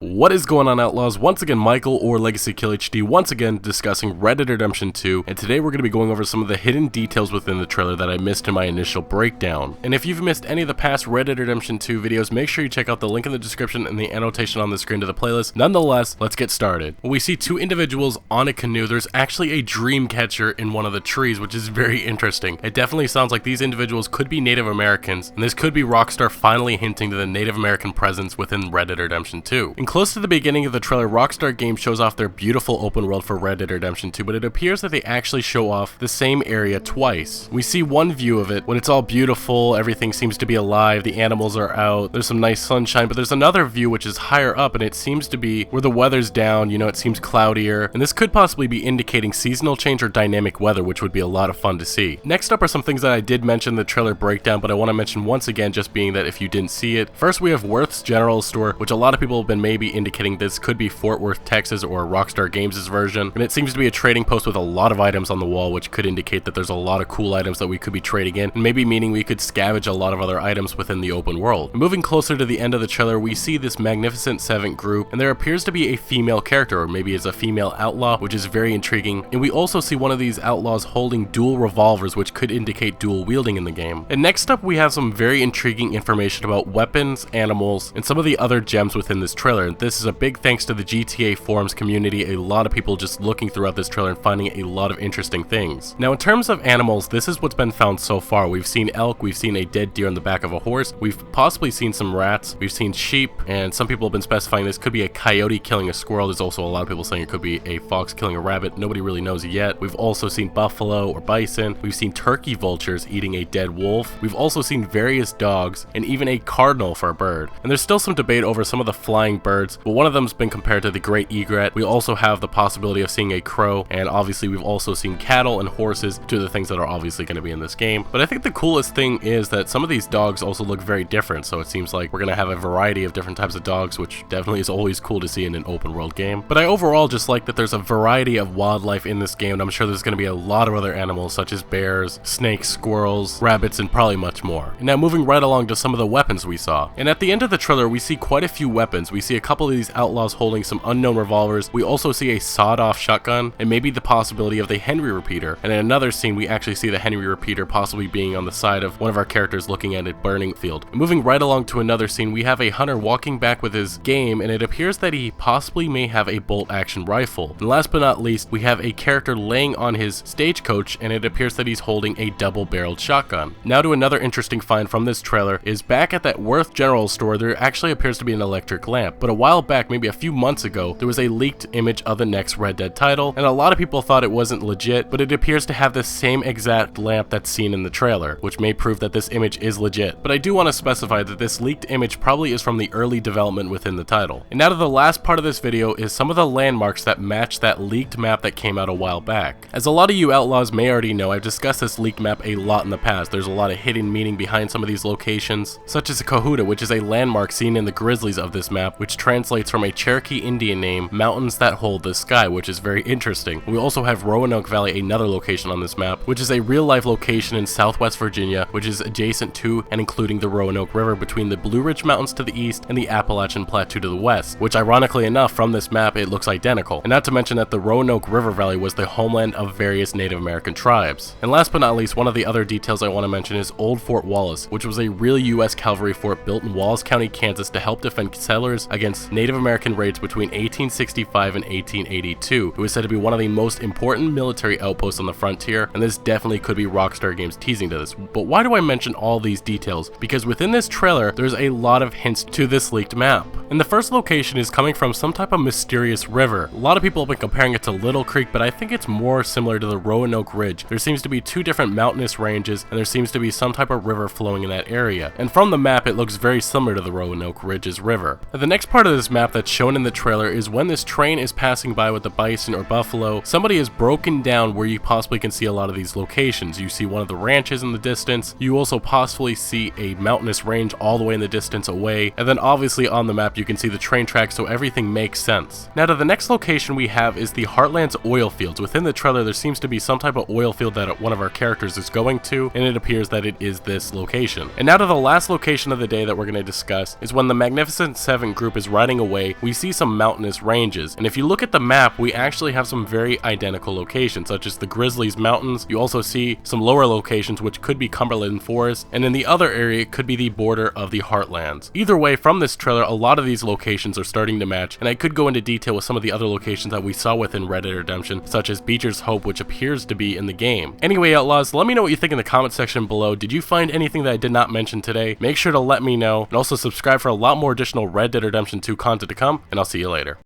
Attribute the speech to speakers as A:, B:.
A: What is going on, Outlaws? Once again, Michael or Legacy Kill HD, once again discussing Red Dead Redemption 2, and today we're going to be going over some of the hidden details within the trailer that I missed in my initial breakdown. And if you've missed any of the past Red Dead Redemption 2 videos, make sure you check out the link in the description and the annotation on the screen to the playlist. Nonetheless, let's get started. When we see two individuals on a canoe, there's actually a dream catcher in one of the trees, which is very interesting. It definitely sounds like these individuals could be Native Americans, and this could be Rockstar finally hinting to the Native American presence within Red Dead Redemption 2. Close to the beginning of the trailer, Rockstar Games shows off their beautiful open world for Red Dead Redemption 2, but it appears that they actually show off the same area twice. We see one view of it when it's all beautiful, everything seems to be alive, the animals are out, there's some nice sunshine, but there's another view which is higher up and it seems to be where the weather's down, you know, it seems cloudier, and this could possibly be indicating seasonal change or dynamic weather, which would be a lot of fun to see. Next up are some things that I did mention in the trailer breakdown, but I want to mention once again, just being that if you didn't see it. First, we have Worth's General Store, which a lot of people have been maybe indicating this could be Fort Worth, Texas, or Rockstar Games' version, and it seems to be a trading post with a lot of items on the wall, which could indicate that there's a lot of cool items that we could be trading in, and maybe meaning we could scavenge a lot of other items within the open world. Moving closer to the end of the trailer, we see this Magnificent Seven group, and there appears to be a female character, or maybe it's a female outlaw, which is very intriguing, and we also see one of these outlaws holding dual revolvers, which could indicate dual wielding in the game. And next up, we have some very intriguing information about weapons, animals, and some of the other gems within this trailer, and this is a big thanks to the GTA forums community, a lot of people just looking throughout this trailer and finding a lot of interesting things. Now in terms of animals, this is what's been found so far. We've seen elk, we've seen a dead deer on the back of a horse, we've possibly seen some rats, we've seen sheep, and some people have been specifying this could be a coyote killing a squirrel. There's also a lot of people saying it could be a fox killing a rabbit. Nobody really knows yet. We've also seen buffalo or bison, we've seen turkey vultures eating a dead wolf, we've also seen various dogs, and even a cardinal for a bird. And there's still some debate over some of the flying birds, but one of them's been compared to the great egret. We also have the possibility of seeing a crow, and obviously we've also seen cattle and horses, two of the things that are obviously going to be in this game. But I think the coolest thing is that some of these dogs also look very different, so it seems like we're going to have a variety of different types of dogs, which definitely is always cool to see in an open world game. But I overall just like that there's a variety of wildlife in this game, and I'm sure there's going to be a lot of other animals such as bears, snakes, squirrels, rabbits, and probably much more. And now moving right along to some of the weapons we saw. And at the end of the trailer, we see quite a few weapons. We see a couple of these outlaws holding some unknown revolvers. We also see a sawed-off shotgun, and maybe the possibility of the Henry repeater. And in another scene, we actually see the Henry repeater possibly being on the side of one of our characters looking at a burning field. And moving right along to another scene, we have a hunter walking back with his game, and it appears that he possibly may have a bolt-action rifle. And last but not least, we have a character laying on his stagecoach, and it appears that he's holding a double-barreled shotgun. Now to another interesting find from this trailer is back at that Worth General Store, there actually appears to be an electric lamp. But a while back, maybe a few months ago, there was a leaked image of the next Red Dead title, and a lot of people thought it wasn't legit, but it appears to have the same exact lamp that's seen in the trailer, which may prove that this image is legit. But I do want to specify that this leaked image probably is from the early development within the title. And now to the last part of this video is some of the landmarks that match that leaked map that came out a while back. As a lot of you outlaws may already know, I've discussed this leaked map a lot in the past. There's a lot of hidden meaning behind some of these locations, such as Cahuta, which is a landmark seen in the grizzlies of this map, which translates from a Cherokee Indian name, Mountains That Hold the Sky, which is very interesting. We also have Roanoke Valley, another location on this map, which is a real-life location in southwest Virginia, which is adjacent to and including the Roanoke River between the Blue Ridge Mountains to the east and the Appalachian Plateau to the west, which ironically enough from this map it looks identical. And not to mention that the Roanoke River Valley was the homeland of various Native American tribes. And last but not least, one of the other details I want to mention is Old Fort Wallace, which was a real US cavalry fort built in Wallace County, Kansas to help defend settlers against Native American raids between 1865 and 1882. It was said to be one of the most important military outposts on the frontier, and this definitely could be Rockstar Games teasing to this. But why do I mention all these details? Because within this trailer, there's a lot of hints to this leaked map. And the first location is coming from some type of mysterious river. A lot of people have been comparing it to Little Creek, but I think it's more similar to the Roanoke Ridge. There seems to be two different mountainous ranges, and there seems to be some type of river flowing in that area. And from the map, it looks very similar to the Roanoke Ridge's river. Now, the next part of this map that's shown in the trailer is when this train is passing by with the bison or buffalo, somebody has broken down where you possibly can see a lot of these locations. You see one of the ranches in the distance, you also possibly see a mountainous range all the way in the distance away, and then obviously on the map you can see the train tracks, so everything makes sense. Now to the next location we have is the Heartlands Oil Fields. Within the trailer there seems to be some type of oil field that one of our characters is going to, and it appears that it is this location. And now to the last location of the day that we're going to discuss is when the Magnificent Seven group is riding away, we see some mountainous ranges, and if you look at the map, we actually have some very identical locations, such as the Grizzlies Mountains. You also see some lower locations which could be Cumberland Forest, and in the other area it could be the border of the Heartlands. Either way, from this trailer, a lot of these locations are starting to match, and I could go into detail with some of the other locations that we saw within Red Dead Redemption, such as Beecher's Hope, which appears to be in the game. Anyway, Outlaws, let me know what you think in the comment section below. Did you find anything that I did not mention today? Make sure to let me know, and also subscribe for a lot more additional Red Dead Redemption 2 content to come, and I'll see you later.